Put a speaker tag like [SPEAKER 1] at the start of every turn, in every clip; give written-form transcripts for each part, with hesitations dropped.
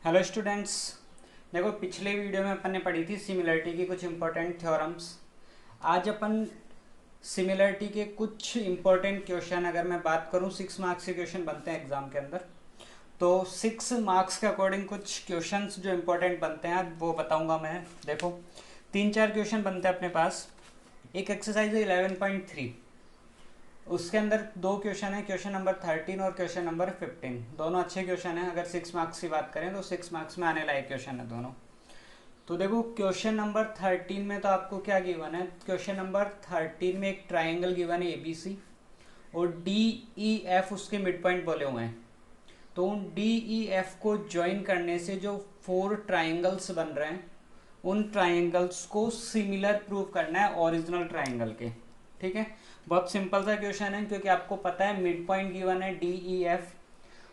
[SPEAKER 1] Hello students. देखो, पिछले video में अपन ने पढ़ी थी सिमिलरिटी की कुछ इंपॉर्टेंट थ्योरम्स। आज अपन सिमिलरिटी के कुछ इंपॉर्टेंट क्वेश्चन, अगर मैं बात करूं 6 मार्क्स के क्वेश्चन बनते हैं एग्जाम के अंदर, तो 6 मार्क्स के अकॉर्डिंग कुछ क्वेश्चंस जो इंपॉर्टेंट बनते हैं वो बताऊंगा मैं। देखो, 3-4 क्वेश्चन बनते हैं अपने पास। एक एक्सरसाइज है 11.3, उसके अंदर दो क्वेश्चन है, क्वेश्चन नंबर 13 और क्वेश्चन नंबर 15। दोनों अच्छे क्वेश्चन हैं। अगर 6 मार्क्स की बात करें तो 6 मार्क्स में आने लायक क्वेश्चन है दोनों। तो देखो, क्वेश्चन नंबर 13 में तो आपको क्या गिवन है। क्वेश्चन नंबर 13 में एक ट्राइंगल गिवन है ABC, और DEF उसके मिड पॉइंट बोले हुए हैं। तो उन DEF को ज्वाइन करने से जो 4 ट्राइंगल्स बन रहे हैं, उन ट्राइंगल्स को सिमिलर प्रूव करना है ओरिजिनल ट्राइंगल के। ठीक है, बहुत सिंपल सा क्वेश्चन है, क्योंकि आपको पता है मिड पॉइंट गिवन है DEF,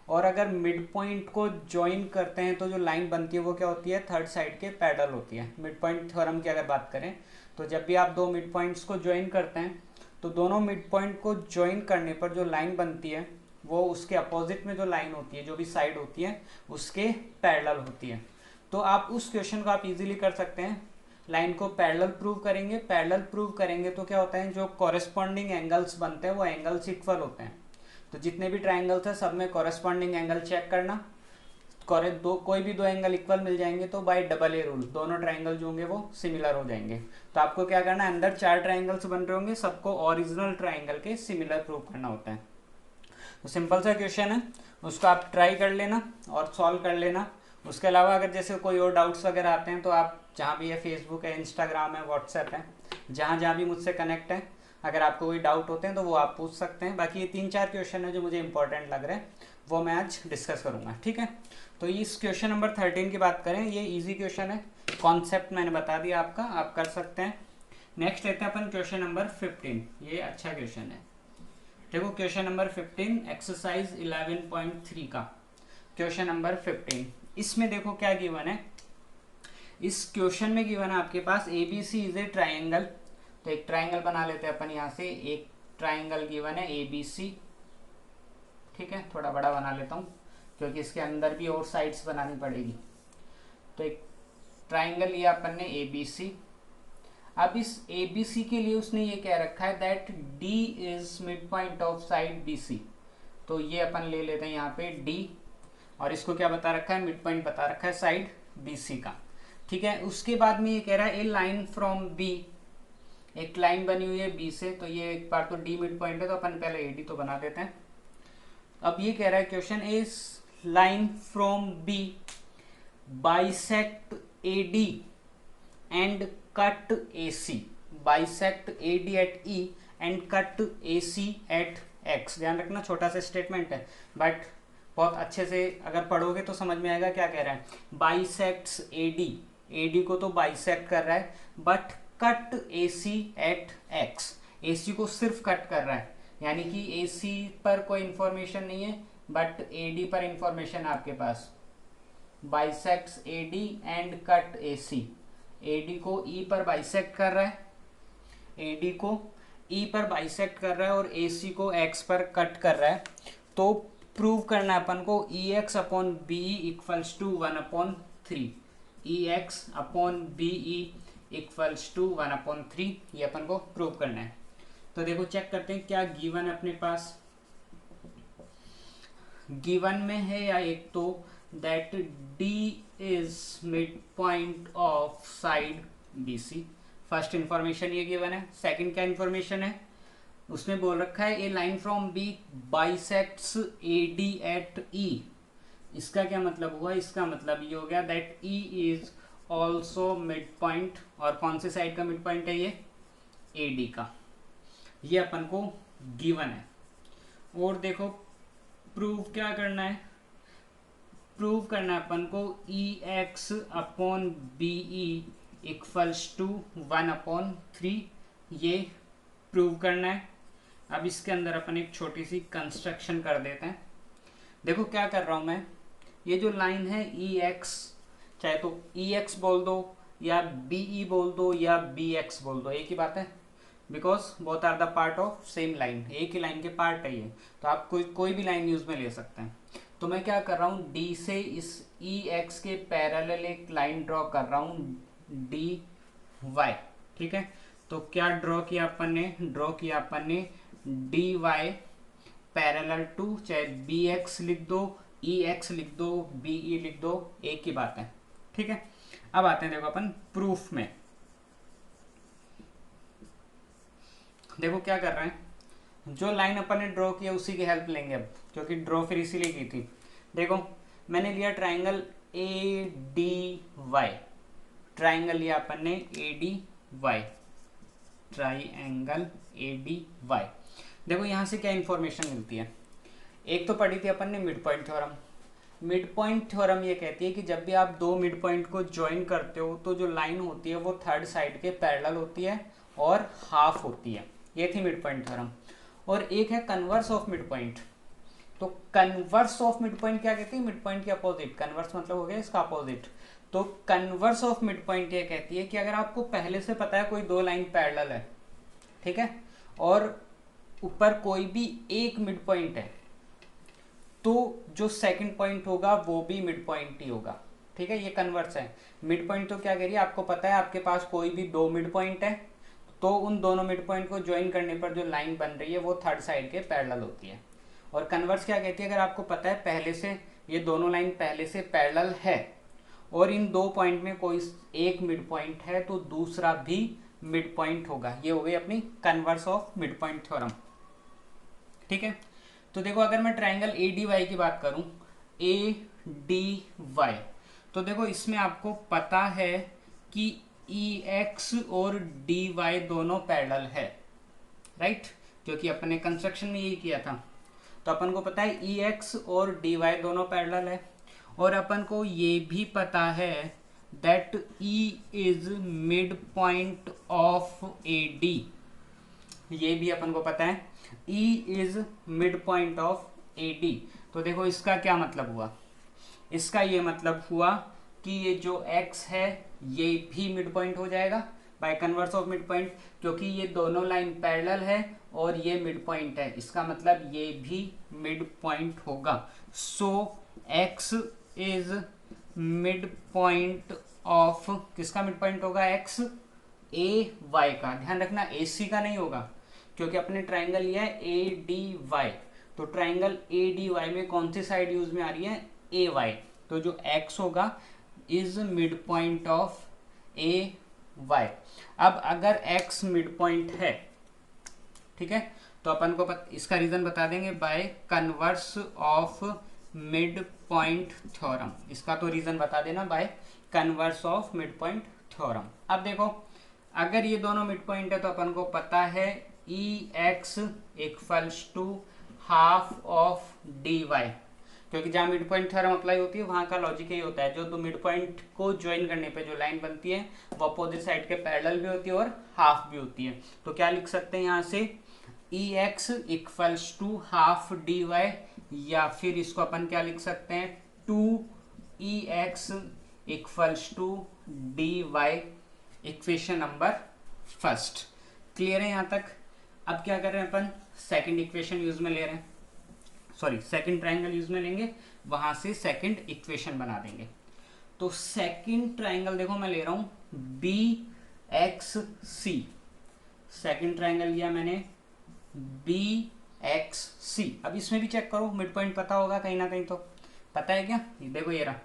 [SPEAKER 1] और अगर मिड पॉइंट को ज्वाइन करते हैं तो जो लाइन बनती है वो क्या होती है, थर्ड साइड के पैरेलल होती है। मिड पॉइंट थ्योरम की अगर बात करें तो जब भी आप दो मिड पॉइंट्स को ज्वाइन करते हैं तो दोनों मिड पॉइंट को ज्वाइन करने पर जो लाइन बनती है वो उसके अपोजिट में जो लाइन होती है, जो भी साइड होती है, उसके पैरेलल होती है। तो आप उस क्वेश्चन को आप इजीली कर सकते हैं। लाइन को पैरेलल प्रूव करेंगे, पैरेलल प्रूव करेंगे तो क्या होता है, जो कॉरेस्पॉन्डिंग एंगल्स बनते हैं वो एंगल्स इक्वल होते हैं। तो जितने भी ट्राइंगल्स हैं सब में कॉरेस्पॉन्डिंग एंगल चेक करना। कोई भी दो एंगल इक्वल मिल जाएंगे तो बाय डबल ए रूल दोनों ट्राइंगल जो होंगे वो सिमिलर हो जाएंगे। तो आपको क्या करना है, अंदर 4 ट्राइंगल्स बन रहे होंगे, सबको ओरिजिनल ट्राइंगल के सिमिलर प्रूव करना होता है। तो सिंपल सा क्वेश्चन है, उसको आप ट्राई कर लेना और सॉल्व कर लेना। उसके अलावा अगर जैसे कोई और डाउट्स वगैरह आते हैं तो आप जहाँ भी है, फेसबुक है, इंस्टाग्राम है, व्हाट्सएप है, जहाँ जहाँ भी मुझसे कनेक्ट है, अगर आपको कोई डाउट होते हैं तो वो आप पूछ सकते हैं। बाकी ये 3-4 क्वेश्चन है जो मुझे इंपॉर्टेंट लग रहे हैं, वो मैं आज डिस्कस करूँगा। ठीक है, तो इस क्वेश्चन नंबर 13 की बात करें, ये ईजी क्वेश्चन है, कॉन्सेप्ट मैंने बता दिया आपका, आप कर सकते हैं। नेक्स्ट लेते हैं अपन क्वेश्चन नंबर 15। ये अच्छा क्वेश्चन है। देखो, क्वेश्चन नंबर 15 एक्सरसाइज 11.3 का क्वेश्चन नंबर 15। इसमें देखो क्या गिवन है। इस क्वेश्चन में गिवन है आपके पास ABC इज ए ट्राइंगल। तो एक ट्राइंगल बना लेते हैं अपन यहाँ से। एक ट्राइंगल गिवन है ABC। ठीक है, थोड़ा बड़ा बना लेता हूँ क्योंकि इसके अंदर भी और साइड्स बनानी पड़ेगी। तो एक ट्राइंगल लिया अपन ने ABC। अब इस ABC के लिए उसने ये कह रखा है that D is mid point of side BC। तो ये अपन ले लेते हैं यहाँ पे D, और इसको क्या बता रखा है, मिड पॉइंट बता रखा है साइड BC का। ठीक है, उसके बाद में ये कह रहा है ए लाइन फ्रॉम B। एक लाइन बनी हुई है B से, तो ये एक बार तो D मिड पॉइंट है तो अपन पहले AD तो बना देते हैं। अब ये कह रहा है question, A line from B bisect AD and cut AC। Bisect AD at E and cut AC at X। ध्यान रखना, छोटा सा स्टेटमेंट है बट बहुत अच्छे से अगर पढ़ोगे तो समझ में आएगा क्या कह रहा है। बाइसेक्ट्स AD को तो बाइसेक्ट कर रहा है, but cut AC at X। AC को सिर्फ कट कर रहा है, यानी कि AC पर कोई इंफॉर्मेशन नहीं है बट AD पर इंफॉर्मेशन है आपके पास। Bisects AD and cut AC। AD को E पर बाइसेक्ट कर रहा है, AD को E पर बाइसेक्ट कर रहा है और AC को X पर कट कर रहा है। तो प्रूव करना है अपन को EX upon BE equals to 1/3। EX upon BE equals to 1/3, ये अपन को प्रूव करना है। तो देखो, चेक करते हैं क्या गिवन है अपने पास। गिवन में है या एक तो that D is mid point of side BC। First information ये गिवन है। सेकंड क्या इंफॉर्मेशन है, उसमें बोल रखा है a line from B bisects AD at E। इसका क्या मतलब हुआ, इसका मतलब ये हो गया that E is also mid point. और कौन से साइड का मिड पॉइंट है, ये AD का। ये अपन को गिवन है। और देखो, प्रूव क्या करना है, प्रूव करना है अपन को EX upon BE equals to 1/3। ये प्रूव करना है। अब इसके अंदर अपन एक छोटी सी कंस्ट्रक्शन कर देते हैं। देखो क्या कर रहा हूं मैं, ये जो लाइन है EX, चाहे तो EX बोल दो या BE बोल दो या BX बोल दो, एक ही बात है, because both are the part of same line. एक ही लाइन के पार्ट है ये, तो आप कोई भी लाइन यूज में ले सकते हैं। तो मैं क्या कर रहा हूँ, D से इस ई एक्स के पैरेलल एक लाइन ड्रॉ कर रहा हूँ डी वाई, ठीक है। तो क्या ड्रॉ किया अपन ने, ड्रॉ किया अपन ने डी वाई पैरेलल टू, चाहे बी एक्स लिख दो, ई एक्स लिख दो, बी ई लिख दो, एक ही बात है, ठीक है। अब आते हैं देखो अपन प्रूफ में। देखो क्या कर रहे हैं, जो लाइन अपन ने ड्रॉ किया उसी की हेल्प लेंगे अब, क्योंकि ड्रॉ फिर इसीलिए की थी। देखो मैंने लिया triangle A D Y, triangle लिया अपन ने A D Y, triangle A D Y. देखो यहाँ से क्या इंफॉर्मेशन मिलती है, एक तो पढ़ी थी अपन ने mid point theorem. Mid point theorem ये कहती है कि जब भी आप दो मिड पॉइंट को ज्वाइन करते हो तो जो लाइन होती है वो थर्ड साइड के पैरेलल होती है और हाफ होती है, ये थी मिड पॉइंट थ्योरम। और एक है कन्वर्स ऑफ मिड पॉइंट। तो कन्वर्स ऑफ मिड पॉइंट क्या कहती है, मिड पॉइंट के अपोजिट, कन्वर्स मतलब हो गया इसका अपोजिट। तो कन्वर्स ऑफ मिड पॉइंट ये कहती है कि अगर आपको पहले से पता है कोई दो लाइन पैरेलल है, ठीक है, और ऊपर कोई भी एक मिड पॉइंट है, तो जो सेकंड पॉइंट होगा वो भी मिड पॉइंट ही होगा, ठीक है। ये कन्वर्स है। मिड पॉइंट तो क्या कह रही है, आपको पता है आपके पास कोई भी दो मिड पॉइंट है, तो उन दोनों मिड पॉइंट को ज्वाइन करने पर जो लाइन बन रही है वो थर्ड साइड के पैरेलल होती है। और कन्वर्स क्या कहती है, अगर आपको पता है पहले से ये दोनों लाइन पहले से पैरेलल है और इन दो पॉइंट में कोई एक मिड पॉइंट है तो दूसरा भी मिड पॉइंट होगा। ये हो गई अपनी converse of mid point theorem, ठीक है। तो देखो अगर मैं ट्राइंगल ए डी वाई की बात करूं, ए डी वाई, तो देखो इसमें आपको पता है कि ई एक्स और डी वाई दोनों पैरेलल है, राइट, क्योंकि अपन ने कंस्ट्रक्शन में यही किया था। तो अपन को पता है ई एक्स और डी वाई दोनों पैरेलल है, और अपन को ये भी पता है that E is mid point of A D, ये भी अपन को पता है E is mid point of A D. तो देखो इसका क्या मतलब हुआ, इसका ये मतलब हुआ कि ये जो x है ये भी मिड पॉइंट हो जाएगा by converse of mid point, क्योंकि ये दोनों लाइन पैरेलल है और ये मिड पॉइंट है, इसका मतलब ये भी मिड पॉइंट होगा। सो x is mid point of, किसका मिड पॉइंट होगा, x ए वाई का। ध्यान रखना ए सी का नहीं होगा, क्योंकि अपने ट्राइंगल लिया है ए डी वाई, तो ट्राइंगल ए डी वाई में कौन सी साइड यूज में आ रही है, ए वाई। तो जो x होगा is mid point of A Y. अब अगर x मिड पॉइंट है, ठीक है, तो अपन को इसका रीजन बता देंगे by converse of mid point theorem. इसका तो रीजन बता देना by converse of mid point theorem. अब देखो अगर ये दोनों मिड पॉइंट है तो अपन को पता है E X equals to half of D Y, क्योंकि जहाँ मिड पॉइंट थ्योरम अप्लाई होती है वहाँ का लॉजिक यही होता है, जो दो मिड पॉइंट को ज्वाइन करने पे जो लाइन बनती है वो अपोजिट साइड के पैरेलल भी होती है और हाफ भी होती है। तो क्या लिख सकते हैं यहाँ से, E X equals to half D Y, या फिर इसको अपन क्या लिख सकते हैं, two E X equals to D Y, equation number first. Clear है यहाँ तक। अब क्या कर रहे हैं अपन, सेकंड इक्वेशन यूज में ले रहे हैं, सॉरी सेकंड ट्राइंगल यूज में लेंगे, वहां से सेकंड इक्वेशन बना देंगे। तो सेकंड ट्राइंगल देखो मैं ले रहा हूं बी एक्स सी, सेकंड ट्राइंगल लिया मैंने बी एक्स सी। अब इसमें भी चेक करो, मिड पॉइंट पता होगा कहीं ना कहीं, तो पता है क्या, देखो ये रहा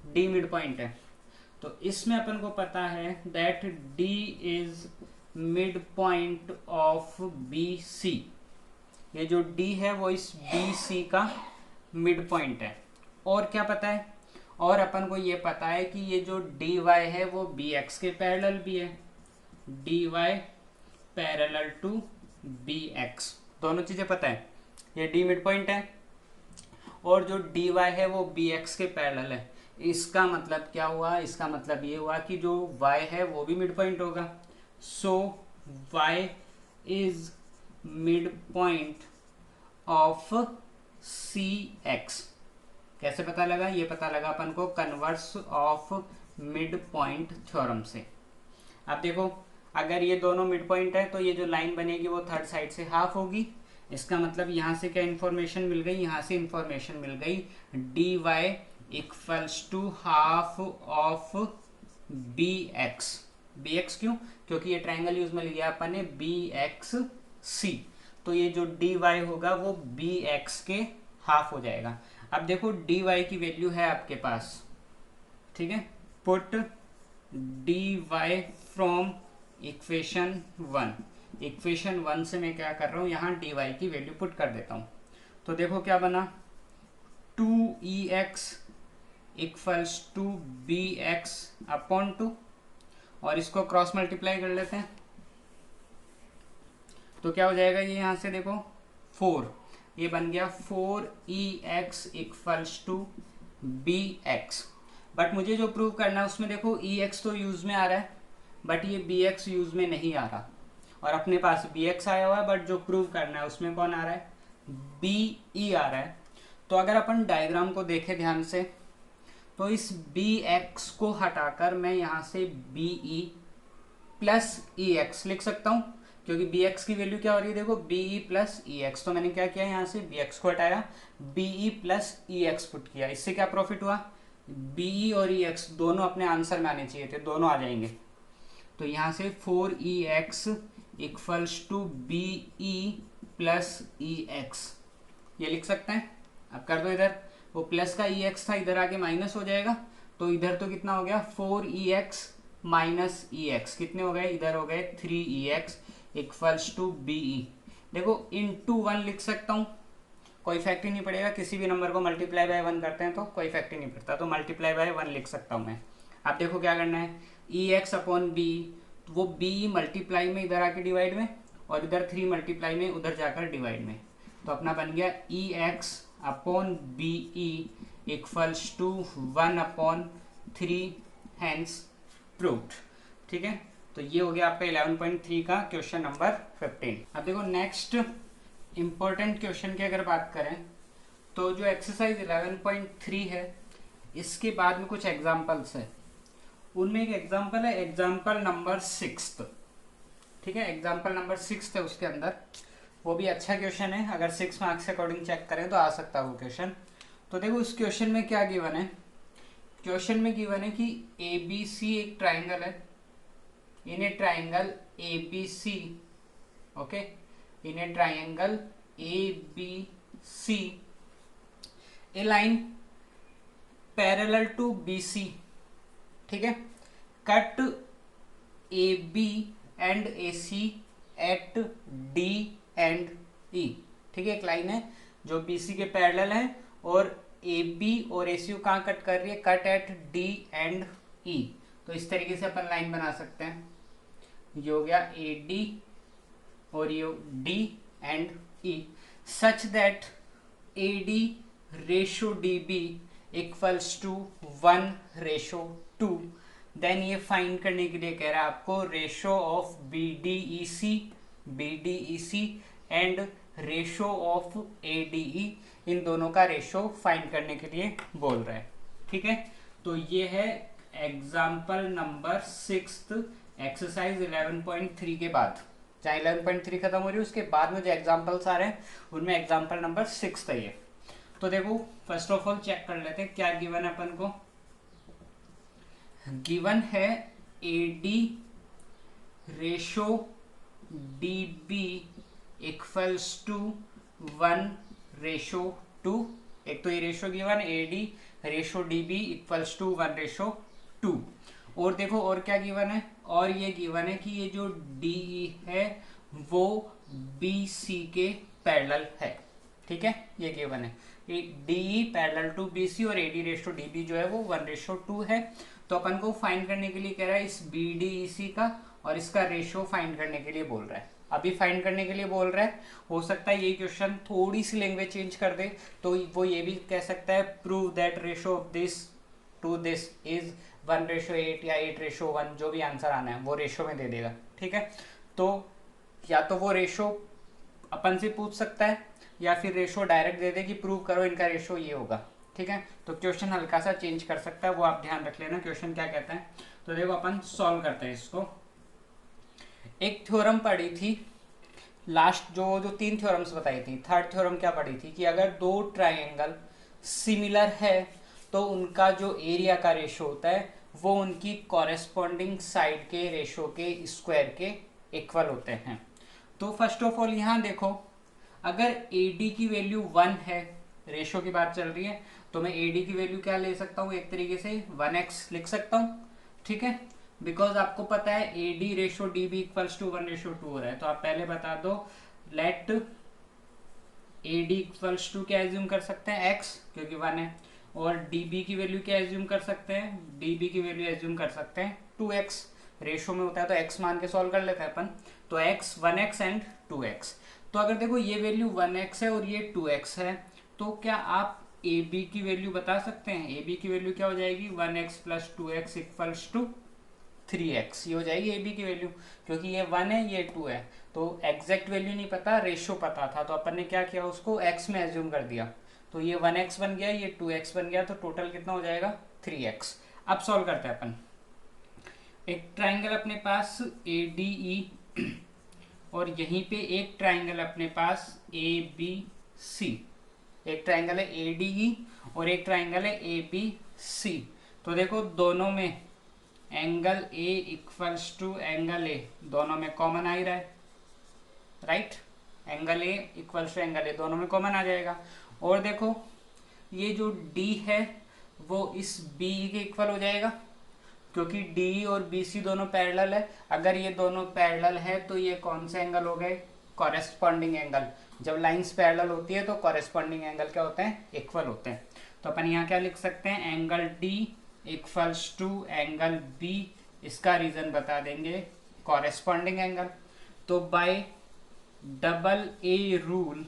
[SPEAKER 1] डी मिड पॉइंट है, तो इसमें अपन को पता है that D is mid point of B C. ये जो D है वो इस BC का मिड पॉइंट है। और क्या पता है, और अपन को ये पता है कि ये जो DY है वो BX के पैरेलल भी है, DY पैरेलल टू BX, दोनों चीजें पता है। ये D मिड पॉइंट है और जो DY है वो BX के पैरेलल है। इसका मतलब क्या हुआ, इसका मतलब ये हुआ कि जो Y है वो भी मिड पॉइंट होगा। So Y is mid point of C X. कैसे पता लगा, ये पता लगा अपन को converse of mid point theorem से। अब देखो अगर ये दोनों मिड पॉइंट है तो ये जो लाइन बनेगी वो थर्ड साइड से हाफ होगी। इसका मतलब यहाँ से क्या इन्फॉर्मेशन मिल गई, यहाँ से इन्फॉर्मेशन मिल गई D Y equals to half of B X. B X क्यों? क्योंकि ये ट्राइंगल यूज में लिया अपन ने बी एक्स सी, तो ये जो डी वाई होगा वो बी एक्स के हाफ हो जाएगा। अब देखो डी वाई की वैल्यू है आपके पास, ठीक है, put D Y from equation one. Equation one से मैं क्या कर रहा हूँ, यहाँ डी वाई की वैल्यू पुट कर देता हूँ। तो देखो क्या बना, 2EX equals to B X upon 2, और इसको क्रॉस मल्टीप्लाई कर लेते हैं तो क्या हो जाएगा, ये यहाँ से देखो 4, ये बन गया 4EX equals to B X. But मुझे जो प्रूव करना है उसमें देखो EX तो यूज में आ रहा है बट ये BX यूज में नहीं आ रहा, और अपने पास BX आया हुआ है, बट जो प्रूव करना है उसमें कौन आ रहा है, BE आ रहा है। तो अगर अपन डायग्राम को देखें ध्यान से, तो इस BX को हटाकर मैं यहाँ से BE प्लस EX लिख सकता हूँ, क्योंकि BX की वैल्यू क्या हो रही है, देखो BE प्लस EX। तो मैंने क्या किया, यहाँ से BX को हटाया, BE प्लस EX पुट किया। इससे क्या प्रॉफिट हुआ, BE और EX दोनों अपने आंसर में आने चाहिए थे, दोनों आ जाएंगे। तो यहाँ से 4EX equals to BE plus EX ये लिख सकते हैं। अब कर दो इधर, वो प्लस का EX था, इधर आके माइनस हो जाएगा, तो इधर तो कितना हो गया 4EX माइनस EX, कितने हो गए, इधर हो गए 3EX इक्वल्स टू BE। देखो इंटू 1 लिख सकता हूँ, कोई इफेक्ट ही नहीं पड़ेगा, किसी भी नंबर को मल्टीप्लाई बाय 1 करते हैं तो कोई इफेक्ट ही नहीं पड़ता, तो मल्टीप्लाई बाय 1 लिख सकता हूँ मैं। अब देखो क्या करना है, EX अपॉन BE, तो वो BE मल्टीप्लाई में इधर आके डिवाइड में, और इधर 3 मल्टीप्लाई में उधर जाकर डिवाइड में, तो अपना बन गया EX upon BE equals to 1 upon 3, hence proved. ठीक है, तो ये हो गया आपका 11.3 का क्वेश्चन नंबर 15। अब देखो नेक्स्ट इंपॉर्टेंट क्वेश्चन की अगर बात करें, तो जो एक्सरसाइज 11.3 है इसके बाद में कुछ एग्जाम्पल्स है, उनमें एक एग्जाम्पल है एग्जाम्पल नंबर 6। ठीक है, एग्जाम्पल नंबर 6 है उसके अंदर, वो भी अच्छा क्वेश्चन है, अगर 6 मार्क्स के अकॉर्डिंग चेक करें तो आ सकता है वो क्वेश्चन। तो देखो उस क्वेश्चन में क्या गिवन है, क्वेश्चन में गिवन है कि ABC एक ट्राइंगल है, in a triangle ABC, okay, in a triangle ABC a line parallel to BC, ठीक है, cut AB and AC at D and E। ठीक है, एक लाइन है जो BC के पैरेलल है और AB और AC को कहाँ कट कर रही है, cut at D and E। तो इस तरीके से अपन लाइन बना सकते हैं, ये हो गया AD और ये D and E, such that AD ratio DB equals to 1:2। Then ये फाइंड करने के लिए कह रहा है आपको ratio of BDEC and ratio of ADE, इन दोनों का रेशो फाइंड करने के लिए बोल रहा है। ठीक है, तो ये है एग्जाम्पल नंबर 6 एक्सरसाइज 11.3 के बाद, चाहे 11.3 खत्म हो रही है उसके बाद में जो एग्जाम्पल्स आ रहे हैं उनमें एग्जाम्पल नंबर 6 है ये। तो देखो फर्स्ट ऑफ ऑल चेक कर लेते हैं क्या गिवन है अपन को। गिवन है AD ratio DB equals to 1:2। एक तो ये ratio given AD ratio DB equals to 1:2। और देखो और क्या गिवन है, और ये गिवन है कि ये जो DE है वो BC के पैरेलल है। ठीक है, ये गिवन है DE पैरेलल टू BC और AD रेशो DB जो है वो 1:2 है। तो अपन को फाइंड करने के लिए कह रहा है इस BDEC का, और इसका रेशो फाइंड करने के लिए बोल रहा है, अभी फाइंड करने के लिए बोल रहा है। हो सकता है ये क्वेश्चन थोड़ी सी लैंग्वेज चेंज कर दे, तो वो ये भी कह सकता है prove that ratio of this to this is 1:8 या 8:1, जो भी आंसर आना है वो रेशो में दे देगा। ठीक है, तो या तो वो रेशो अपन से पूछ सकता है या फिर रेशो डायरेक्ट दे दे कि प्रूव करो इनका रेशो ये होगा। ठीक है, तो क्वेश्चन हल्का सा चेंज कर सकता है, वो आप ध्यान रख लेना क्वेश्चन क्या कहता है। तो देखो अपन सॉल्व करते हैं इसको। एक थ्योरम पढ़ी थी लास्ट, जो 3 थ्योरम्स बताई थी, थर्ड थ्योरम क्या पढ़ी थी कि अगर 2 ट्राइंगल सिमिलर है तो उनका जो एरिया का रेशो होता है वो उनकी कॉरेस्पॉन्डिंग साइड के रेशो के स्क्वायर के इक्वल होते हैं। तो फर्स्ट ऑफ ऑल यहाँ देखो, अगर AD की वैल्यू 1 है, रेशो की बात चल रही है, तो मैं AD की वैल्यू क्या ले सकता हूँ, एक तरीके से 1x लिख सकता हूँ, ठीक है। बिकॉज आपको पता है AD ratio DB equals to 1:2 हो रहा है, तो आप पहले बता दो लेट AD इक्वल्स टू क्या एज्यूम कर सकते हैं, x, क्योंकि 1 है, और DB की वैल्यू क्या एज्यूम कर सकते हैं, DB की वैल्यू एज्यूम कर सकते हैं 2x, रेशो में होता है तो x मान के सॉल्व कर लेते हैं अपन, तो x 1x एंड 2x। तो अगर देखो ये वैल्यू 1x है और ये 2x है, तो क्या आप AB की वैल्यू बता सकते हैं, AB की वैल्यू क्या हो जाएगी, 1x plus 2x equals to 3x, ये हो जाएगी AB की वैल्यू, क्योंकि ये 1 है ये 2 है, तो एग्जैक्ट वैल्यू नहीं पता, रेशो पता था, तो अपन ने क्या किया, उसको x में एज्यूम कर दिया, तो ये 1x बन गया, ये 2x बन गया, तो टोटल कितना हो जाएगा 3x। अब सॉल्व करते हैं अपन। एक ट्राइंगल अपने पास ADE और यहीं पे एक ट्राइंगल अपने पास ABC, एक ट्राइंगल है ADE और एक ट्राइंगल है ABC। तो देखो दोनों में angle A equals to angle A, दोनों में कॉमन आ ही रहा है, right, angle A equals to angle A दोनों में कॉमन आ जाएगा। और देखो ये जो D है वो इस B के इक्वल हो जाएगा, क्योंकि D और BC दोनों पैरेलल है, अगर ये दोनों पैरेलल है तो ये कौन से एंगल हो गए, कॉरेस्पॉन्डिंग एंगल। जब लाइंस पैरेलल होती है तो कॉरेस्पॉन्डिंग एंगल क्या होते हैं, इक्वल होते हैं। तो अपन यहाँ क्या लिख सकते हैं, angle D equals to angle B, इसका रीजन बता देंगे कॉरेस्पॉन्डिंग एंगल। तो बाय डबल A रूल,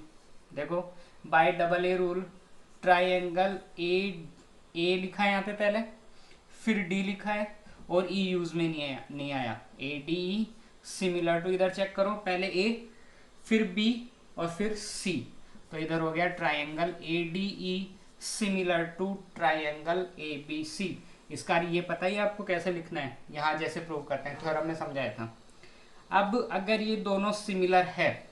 [SPEAKER 1] देखो by double A rule triangle A लिखा है यहाँ पे पहले, फिर D लिखा है और E यूज में नहीं आया, ADE सिमिलर टू, इधर चेक करो, पहले A फिर B और फिर C, तो इधर हो गया triangle ADE similar to triangle ABC। इसका ये पता ही आपको कैसे लिखना है, यहाँ जैसे प्रूव करते हैं, थ्योरम में समझाया था। अब अगर ये दोनों सिमिलर है,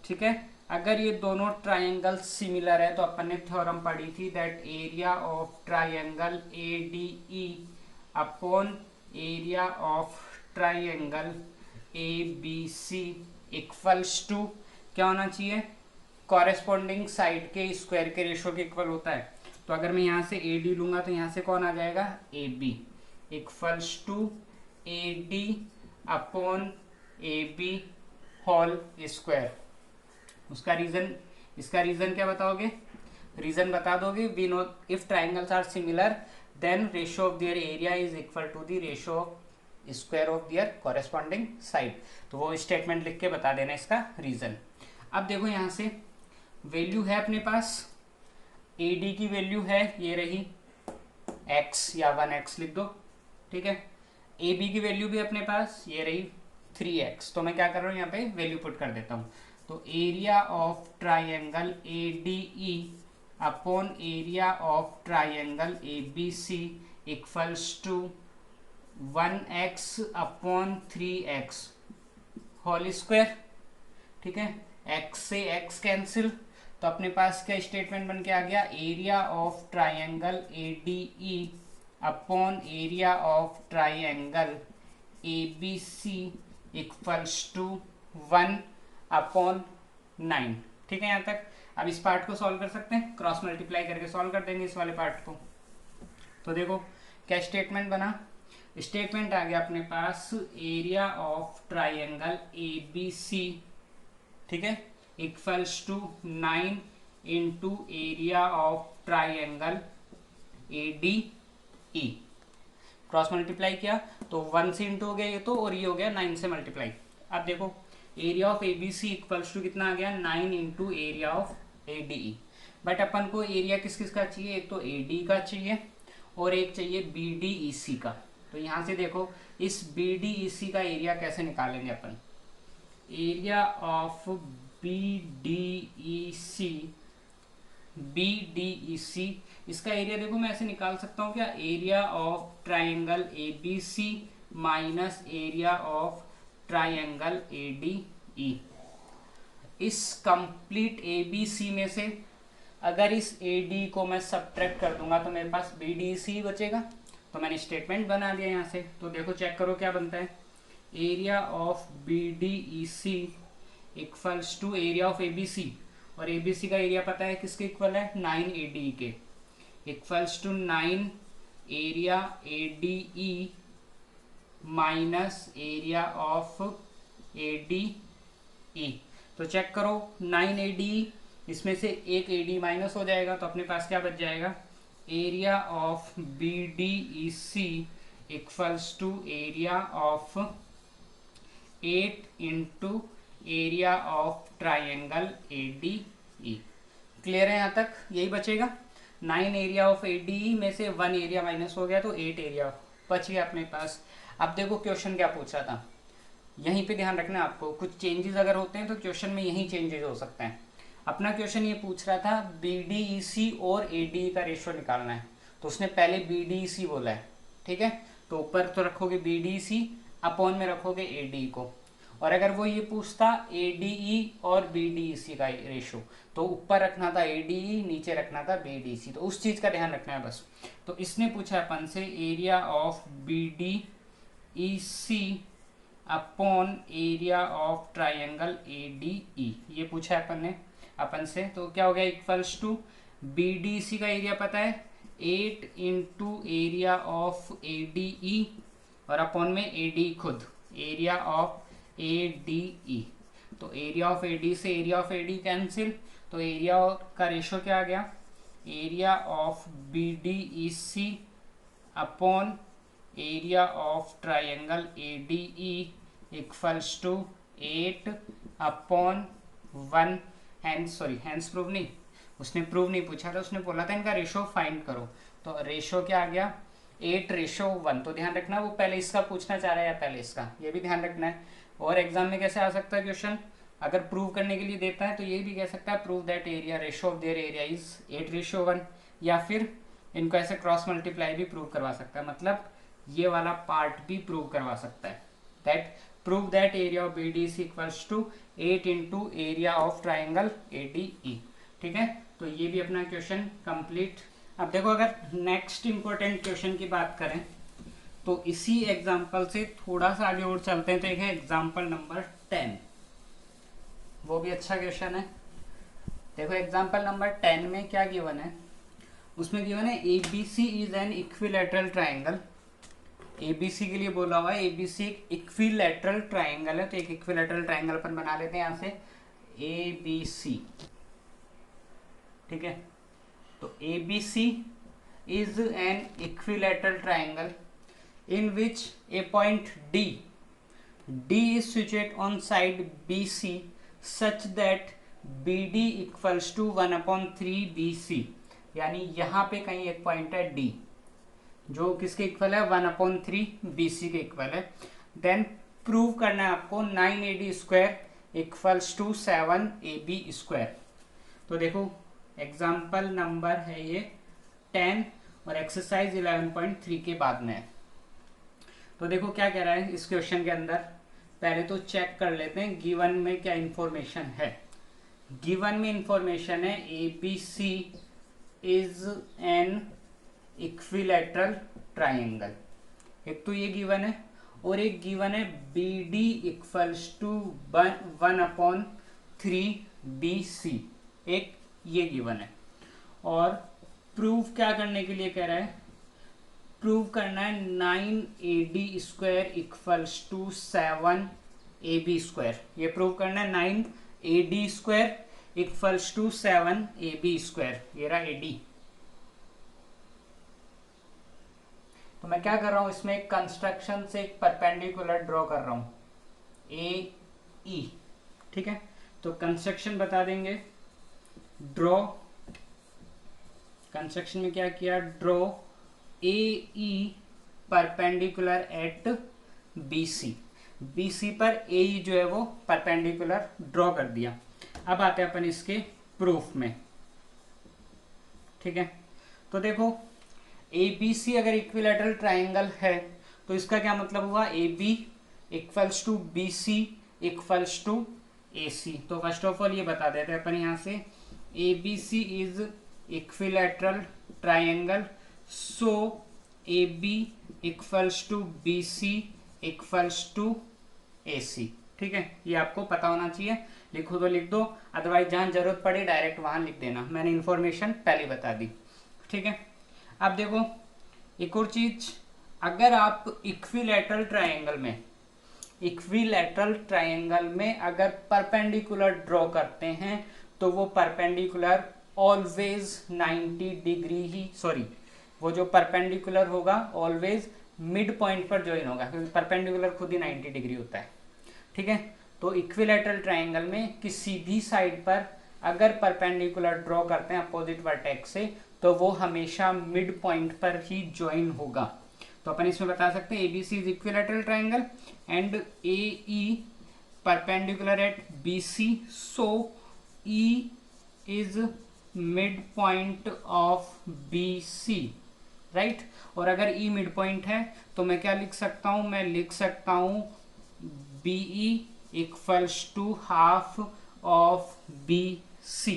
[SPEAKER 1] ठीक है, अगर ये दोनों ट्राइंगल सिमिलर है, तो अपन ने थ्योरम पढ़ी थी that area of triangle ADE upon area of triangle ABC equals to क्या होना चाहिए, कॉरेस्पॉन्डिंग साइड के स्क्वायर के रेशो के इक्वल होता है। तो अगर मैं यहाँ से AD लूंगा तो यहाँ से कौन आ जाएगा, AB equals to AD upon AB whole square. उसका रीजन, इसका रीजन क्या बताओगे, रीजन बता दोगे, we know if triangles are similar then ratio of their area is equal to the ratio of square of their corresponding side. तो वो statement लिख के बता देना इसका रीजन। अब देखो यहाँ से वैल्यू है अपने पास, AD की वैल्यू है ये रही x या 1x लिख दो, ठीक है, AB की वैल्यू भी अपने पास ये रही 3x। तो मैं क्या कर रहा हूँ, यहाँ पे वैल्यू पुट कर देता हूँ। तो area of triangle ADE upon area of triangle ABC equals to 1x upon 3x whole square, ठीक है, x से x कैंसिल, तो अपने पास क्या स्टेटमेंट बन के आ गया, area of triangle ADE upon area of triangle ABC equals to 1 upon 9, ठीक है यहाँ तक। अब इस पार्ट को सॉल्व कर सकते हैं, क्रॉस मल्टीप्लाई करके सॉल्व कर देंगे इस वाले पार्ट को। तो देखो क्या स्टेटमेंट बना, स्टेटमेंट आ गया अपने पास एरिया ऑफ ट्राइंगल ABC, ठीक है, equals to 9 into area of triangle ADE। Cross multiply किया तो 1 से इंटू हो गया ये तो, और ये हो गया 9 से मल्टीप्लाई। अब देखो area of ABC equals to कितना आ गया, 9 into area of ADE। But अपन को एरिया किस किस का चाहिए, एक तो AD का चाहिए और एक चाहिए BDEC का। तो यहाँ से देखो इस BDEC का एरिया कैसे निकालेंगे अपन, एरिया ऑफ BDEC, इसका एरिया देखो मैं ऐसे निकाल सकता हूँ क्या, area of triangle ABC minus area of triangle ADE। इस कंप्लीट ABC में से अगर इस ए डी को मैं सब्ट्रैक्ट कर दूंगा तो मेरे पास बी डी सी बचेगा। तो मैंने स्टेटमेंट बना दिया यहाँ से। तो देखो चेक करो क्या बनता है, area of B D E C equals to area of A B C, और ए बी सी का एरिया पता है किसके इक्वल है, 9 ए डी के, equals to 9 area A D E minus area of A D E. तो check करो 9 A D, इसमें से एक ए डी माइनस हो जाएगा तो अपने पास क्या बच जाएगा, area of B D E C equals to area of 8 into area of triangle A D E. Clear है यहाँ तक, यही बचेगा। 9 area of A D E में से 1 एरिया माइनस हो गया तो 8 एरिया बच गया अपने पास। अब देखो क्वेश्चन क्या पूछ रहा था, यहीं पे ध्यान रखना है आपको, कुछ चेंजेस अगर होते हैं तो क्वेश्चन में यही चेंजेस हो सकते हैं। अपना क्वेश्चन ये पूछ रहा था बी डी ई सी और ए डी का रेशियो निकालना है, तो उसने पहले बी डी ई सी बोला है, ठीक है। तो ऊपर तो रखोगे B D E C, upon में रखोगे ए डी को। और अगर वो ये पूछता ए डी ई और बी डी ई सी का रेशियो, तो ऊपर रखना था ए डी ई, नीचे रखना था बी डी सी। तो उस चीज़ का ध्यान रखना है बस। तो इसने पूछा अपन से area of B D E C upon area of triangle A D E, ये पूछा है अपन से। तो क्या हो गया, equals to B D C का एरिया पता है 8 into area of A D E, और अपॉन में ए डी खुद, area of A D E. तो एरिया ऑफ ए डी से area of A D cancel, तो एरिया का रेशो क्या आ गया, area of B D E C upon area of triangle A D E equals to 8 upon 1। Hence prove नहीं, उसने prove नहीं पूछा था, उसने बोला था इनका रेशो फाइंड करो। तो रेशो क्या आ गया, 8:1। तो ध्यान रखना वो पहले इसका पूछना चाह रहा है या पहले इसका, ये भी ध्यान रखना है। और एग्जाम में कैसे आ सकता है क्वेश्चन, अगर प्रूव करने के लिए देता है तो ये भी कह सकता है prove that area ratio of their area is 8:1, या फिर इनको ऐसे क्रॉस मल्टीप्लाई भी प्रूव करवा सकता है, मतलब ये वाला पार्ट भी प्रूव करवा सकता है, that prove that area of B D C equals to 8 into area of triangle A D E. ठीक है, तो ये भी अपना क्वेश्चन कंप्लीट। अब देखो अगर नेक्स्ट इंपॉर्टेंट क्वेश्चन की बात करें तो इसी एग्जाम्पल से थोड़ा सा आगे और चलते हैं। तो एक है एग्जाम्पल नंबर 10, वो भी अच्छा क्वेश्चन है। देखो एग्जाम्पल नंबर 10 में क्या गिवन है, उसमें गिवन है A B C is an equilateral triangle. A B C के लिए बोला हुआ है, ए बी सी एक इक्विलैटरल ट्राइंगल है। तो एक इक्विलैटरल ट्राइंगल अपन बना लेते हैं यहाँ से, ए बी सी। ठीक है, तो A B C is an equilateral triangle in which a point D is situated on side BC such that BD equals to 1/3 BC। यानी यहाँ पे कहीं एक पॉइंट है D जो किसके इक्वल है, 1/3 BC के इक्वल है। देन प्रूव करना है आपको 9AD² इक्वल्स टू 7AB²। तो देखो एग्जाम्पल नंबर है ये 10 और एक्सरसाइज 11.3 के बाद में है। तो देखो क्या कह रहा है इस क्वेश्चन के अंदर, पहले तो चेक कर लेते हैं गिवन में क्या इंफॉर्मेशन है। गिवन में इंफॉर्मेशन है A B C is an equilateral triangle, एक तो ये गिवन है, और एक गिवन है B D equals to 1/3 BC, एक ये गिवन है। और प्रूफ क्या करने के लिए कह रहा है, प्रूव करना है 9AD² इक्वल्स टू 7AB²। ये प्रूव करना है 9AD² इक्वल्स टू 7AB²। ये रहा AD। तो मैं क्या कर रहा हूं, इसमें एक कंस्ट्रक्शन से एक परपेंडिकुलर ड्रॉ कर रहा हूं AE। ठीक है, तो कंस्ट्रक्शन बता देंगे, ड्रॉ। कंस्ट्रक्शन में क्या किया, draw AE perpendicular eight BC। BC पर AE जो है वो परपेंडिकुलर ड्रॉ कर दिया। अब आते हैं अपन इसके प्रूफ में। ठीक है, तो देखो ABC अगर इक्विलैटरल ट्राइंगल है तो इसका क्या मतलब हुआ, AB equals to BC equals to AC। तो फर्स्ट ऑफ ऑल ये बता देते हैं अपन यहाँ से, ABC is equilateral triangle, so AB equals to BC equals to AC। ठीक है, ये आपको पता होना चाहिए, लिखो तो लिख दो, अदरवाइज जहां जरूरत पड़े डायरेक्ट वहां लिख देना, मैंने इन्फॉर्मेशन पहले बता दी। ठीक है, अब देखो एक और चीज, अगर आप इक्विलैटरल ट्रायंगल में अगर परपेंडिकुलर ड्रॉ करते हैं तो वो परपेंडिकुलर ऑलवेज 90 डिग्री ही, सॉरी, वो जो परपेंडिकुलर होगा ऑलवेज मिड पॉइंट पर ज्वाइन होगा, क्योंकि परपेंडिकुलर खुद ही 90 डिग्री होता है। ठीक है, तो इक्विलैटरल ट्रायंगल में किसी भी साइड पर अगर परपेंडिकुलर ड्रॉ करते हैं अपोजिट वर्टेक्स से तो वो हमेशा मिड पॉइंट पर ही ज्वाइन होगा। तो अपन इसमें बता सकते हैं ABC is equilateral triangle and AE perpendicular eight BC, so E is mid point of BC, right. और अगर E मिड पॉइंट है तो मैं क्या लिख सकता हूं, मैं लिख सकता हूं BE equals to half of BC।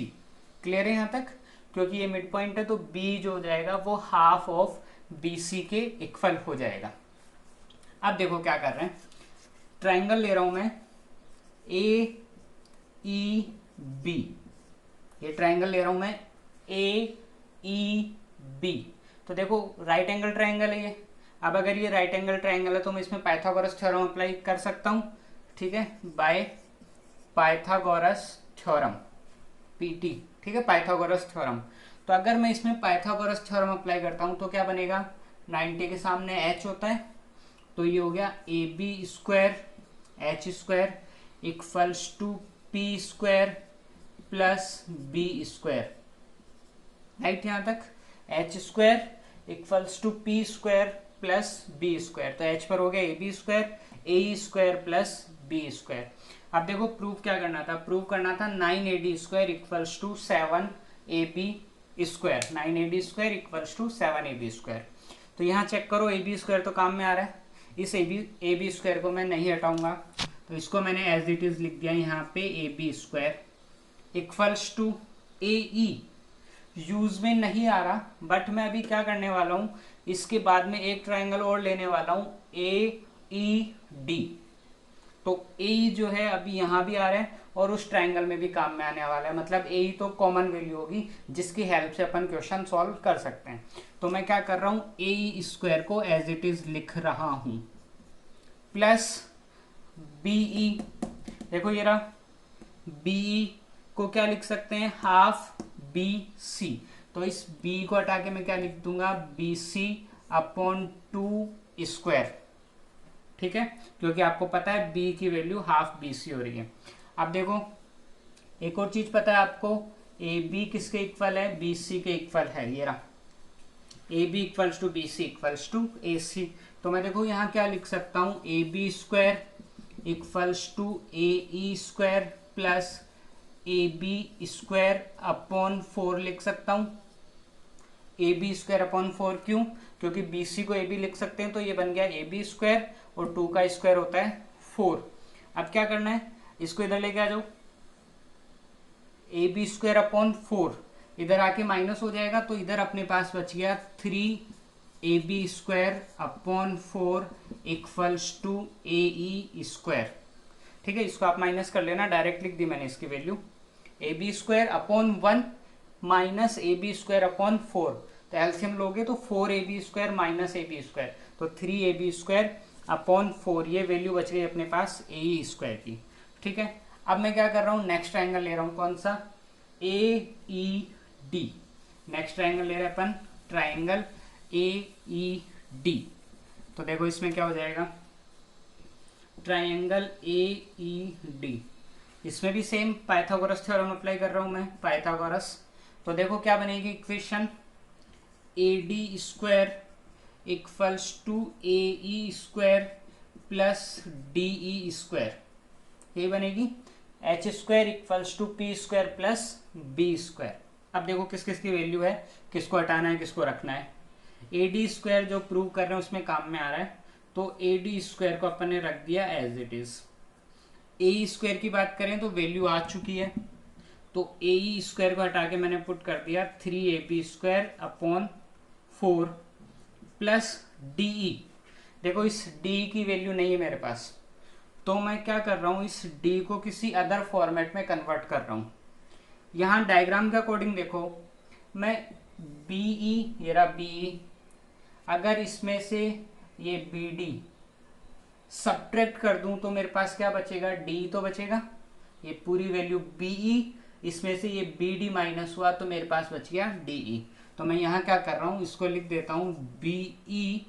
[SPEAKER 1] Clear है यहाँ तक, क्योंकि ये मिड पॉइंट है तो B जो हो जाएगा वो हाफ ऑफ BC के इक्वल हो जाएगा। अब देखो क्या कर रहे हैं, ट्रायंगल ले रहा हूं मैं AEB, ये ट्रायंगल ले रहा हूं मैं AEB। तो देखो राइट एंगल ट्रायंगल है ये, अब अगर ये राइट एंगल ट्रायंगल है तो मैं इसमें पाइथागोरस थ्योरम अप्लाई कर सकता हूं। ठीक है, बाय पाइथागोरस थ्योरम PT। ठीक है, पाइथागोरस थ्योरम। तो अगर मैं इसमें पाइथागोरस थ्योरम अप्लाई करता हूं तो क्या बनेगा, 90 के सामने h होता है तो ये हो गया AB square H square equals to P square plus B square, right. यहाँ तक H square equals to P square plus B square, तो H पर हो गया AB square AE square plus B square. अब देखो प्रूफ क्या करना था, प्रूफ करना था 9AD square equals to 7AB square, 9AD square equals to 7AB square. तो यहाँ चेक करो AB स्क्वायर तो काम में आ रहा है, इस AB स्क्वायर को मैं नहीं हटाऊंगा तो इसको मैंने एज इट इज लिख दिया यहाँ पे AB square equals to AE, use में नहीं आ रहा बट मैं अभी क्या करने वाला हूँ, इसके बाद में एक ट्रायंगल और लेने वाला हूँ AED। तो AE जो है अभी यहाँ भी आ रहा है और उस ट्रायंगल में भी काम में आने वाला है, मतलब AE तो कॉमन वैल्यू होगी जिसकी हेल्प से अपन क्वेश्चन सॉल्व कर सकते हैं। तो मैं क्या कर रहा हूँ, AE स्क्वायर को एज इट इज लिख रहा हूँ प्लस BE, देखो ये रहा, BE को क्या लिख सकते हैं, हाफ BC। तो इस B को हटा के मैं क्या लिख दूंगा, BC अपॉन 2 स्क्वायर। ठीक है, क्योंकि आपको पता है B की वैल्यू हाफ BC हो रही है। अब देखो एक और चीज पता है आपको, AB किसके इक्वल है, BC के इक्वल है, ये रहा AB equals to BC equals to AC। तो मैं देखो यहाँ क्या लिख सकता हूँ, AB square equals to AE square plus AB square upon 4 लिख सकता हूँ। AB स्क्वायर अपॉन 4 क्यों, क्योंकि BC को AB लिख सकते हैं तो ये बन गया AB स्क्वायर और 2 का स्क्वायर होता है 4। अब क्या करना है, इसको इधर लेके आ जाओ, AB स्क्वायर अपॉन 4 इधर आके माइनस हो जाएगा तो इधर अपने पास बच गया 3AB square upon 4 equals to AE square. ठीक है, इसको आप माइनस कर लेना, डायरेक्ट लिख दी मैंने इसकी value, AB square upon 1 minus AB square upon 4, तो एलसीएम लोगे तो 4AB square minus AB square, तो 3AB स्क्वायर अपॉन 4, ये वैल्यू बच गई अपने पास AE स्क्वायर की। ठीक है, अब मैं क्या कर रहा हूँ, नेक्स्ट ट्रायंगल ले रहा हूँ, कौन सा, AED। नेक्स्ट ट्रायंगल ले रहे हैं अपन, ट्रायंगल AED। तो देखो इसमें क्या हो जाएगा, ट्रायंगल AED, इसमें भी सेम पाइथागोरस थ्योरम अप्लाई कर रहा हूं मैं, पाइथागोरस। तो देखो क्या बनेगी equation, AD square equals to AE square plus DE square, ये बनेगी H square equals to P square plus B square. अब देखो किस किस की वैल्यू है, किसको हटाना है किसको रखना है। AD स्क्वायर जो प्रूव कर रहे हैं उसमें काम में आ रहा है, तो AD स्क्वायर को अपन ने रख दिया एज इट इज। AE स्क्वायर की बात करें तो वैल्यू आ चुकी है, तो ए स्क्वायर को हटा के मैंने पुट कर दिया 3ab² अपॉन 4 प्लस डी। देखो इस डी की वैल्यू नहीं है मेरे पास, तो मैं क्या कर रहा हूँ, इस डी को किसी अदर फॉर्मेट में कन्वर्ट कर रहा हूँ। यहाँ डायग्राम के अकॉर्डिंग देखो, मैं बीई, ये रहा बीई, अगर इसमें से ये बी डी सब्ट्रैक्ट कर दूं तो मेरे पास क्या बचेगा, डी तो बचेगा, ये पूरी वैल्यू बीई, इसमें से ये बी डी माइनस हुआ तो मेरे पास बच गया डीई। तो मैं यहाँ क्या कर रहा हूँ, इसको लिख देता हूँ BE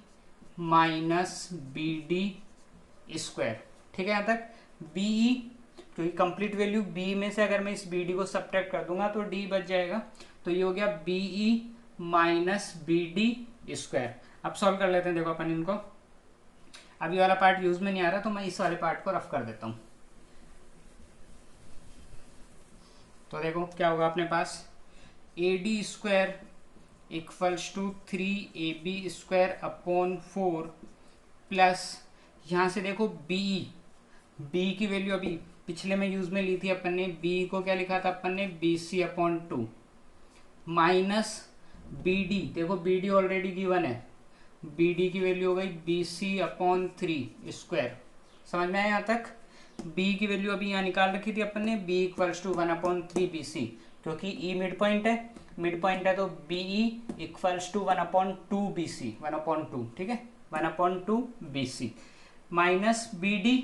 [SPEAKER 1] minus B D square. ठीक है, यहाँ तक बीई, क्योंकि कंप्लीट वैल्यू बी में से अगर मैं इस बी डी को सब्ट्रैक्ट कर दूंगा तो डी बच जाएगा। तो ये हो गया BE minus B D square. अब सॉल्व कर लेते हैं, देखो अपन इनको। अब ये वाला पार्ट यूज में नहीं आ रहा तो मैं इस वाले पार्ट को रफ कर देता हूँ। तो देखो क्या होगा अपने पास, A D square equals to 3ab² upon 4 plus यहाँ से देखो बी की वैल्यू अभी पिछले में यूज में ली थी अपन ने, बी को क्या लिखा था अपन ने, bc upon 2 minus B D, देखो बी डी ऑलरेडी गिवन है, बी डी की वैल्यू हो गई bc अपॉन 3 स्क्वायर। समझ में आया यहाँ तक। b की वैल्यू अभी यहाँ निकाल रखी थी अपन ने, b इक्वल्स टू 1/3bc, क्योंकि e मिड पॉइंट है, मिड पॉइंट है तो बी इक्वल्स टू 1/2bc, 1/2, ठीक है, 1/2bc माइनस बी डी,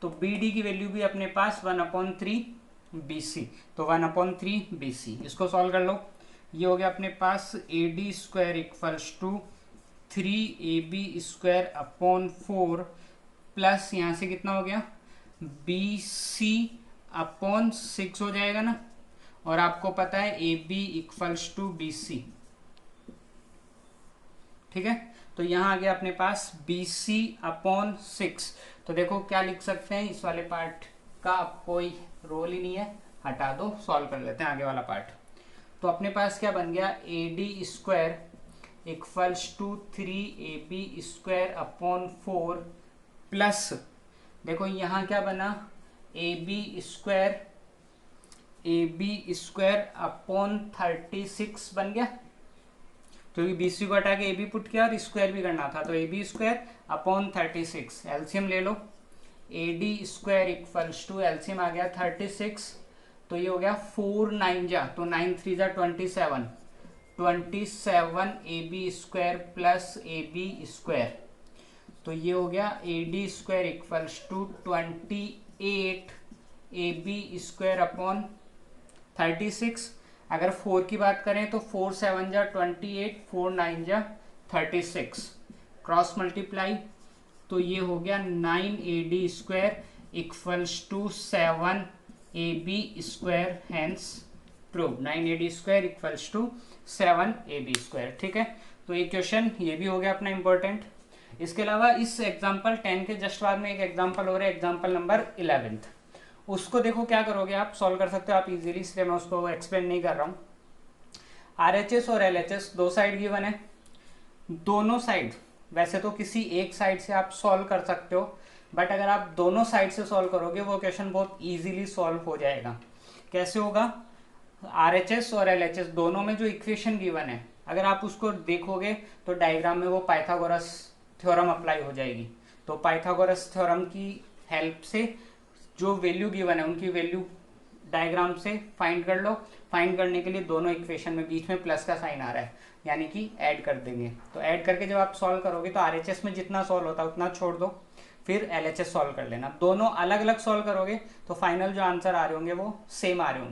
[SPEAKER 1] तो बी डी की वैल्यू भी अपने पास 1/3bc, तो 1/3bc। इसको सॉल्व कर लो, ये हो गया अपने पास A D square equals to 3ab² upon 4 plus यहाँ से कितना हो गया, bc अपॉन 6 हो जाएगा ना, और आपको पता है A B equals to B C. ठीक है, तो यहाँ आ गया अपने पास bc अपॉन 6। तो देखो क्या लिख सकते हैं, इस वाले पार्ट का अब कोई रोल ही नहीं है, हटा दो, सॉल्व कर लेते हैं आगे वाला पार्ट। तो अपने पास क्या बन गया, A D square equals to 3ab² upon 4 plus, देखो यहाँ क्या बना, ए बी स्क्वायर अपॉन 36 बन गया, क्योंकि बी सी को हटा के ए बी पुट किया और स्क्वायर भी करना था, तो A B square upon 36। LCM ले लो, A D square equals to, LCM आ गया 36, तो ये हो गया 4 9 जा, तो 9 3 जा 27, 27 A B square plus A B square, तो ये हो गया A D square equals to 28 A B square upon 36। अगर 4 की बात करें तो 4 7 जा 28, 4 9 जा 36, क्रॉस मल्टीप्लाई, तो ये हो गया 9 A D square equals to 7 A B square, hence prove 9 A D square equals to 7 A B square. ठीक है, तो ये क्वेश्चन ये भी हो गया अपना इंपॉर्टेंट। इसके अलावा इस एग्जाम्पल 10 के जस्ट बाद में एक एग्जाम्पल हो रहा है, एग्जाम्पल नंबर 11, उसको देखो क्या करोगे आप, सॉल्व कर सकते हो आप इजीली, इसलिए मैं उसको एक्सप्लेन नहीं कर रहा हूँ। आरएचएस और एलएचएस दो साइड गिवन है, दोनों साइड, वैसे तो किसी एक साइड से आप सॉल्व कर सकते हो, बट अगर आप दोनों साइड से सॉल्व करोगे वो क्वेश्चन बहुत इजीली सॉल्व हो जाएगा। कैसे होगा, आरएचएस और एलएचएस दोनों में जो इक्वेशन गिवन है, अगर आप उसको देखोगे तो डायग्राम में वो पाइथागोरस थ्योरम अप्लाई हो जाएगी। तो पाइथागोरस थ्योरम की हेल्प से जो वैल्यू गिवन है उनकी वैल्यू डायग्राम से फाइंड कर लो। फाइंड करने के लिए दोनों इक्वेशन में बीच में प्लस का साइन आ रहा है, यानी कि ऐड कर देंगे। तो ऐड करके जब आप सॉल्व करोगे तो आरएचएस में जितना सॉल्व होता है उतना छोड़ दो, फिर एलएचएस सॉल्व कर लेना। दोनों अलग अलग सॉल्व करोगे तो फाइनल जो आंसर आ रहे होंगे वो सेम आ रहे होंगे।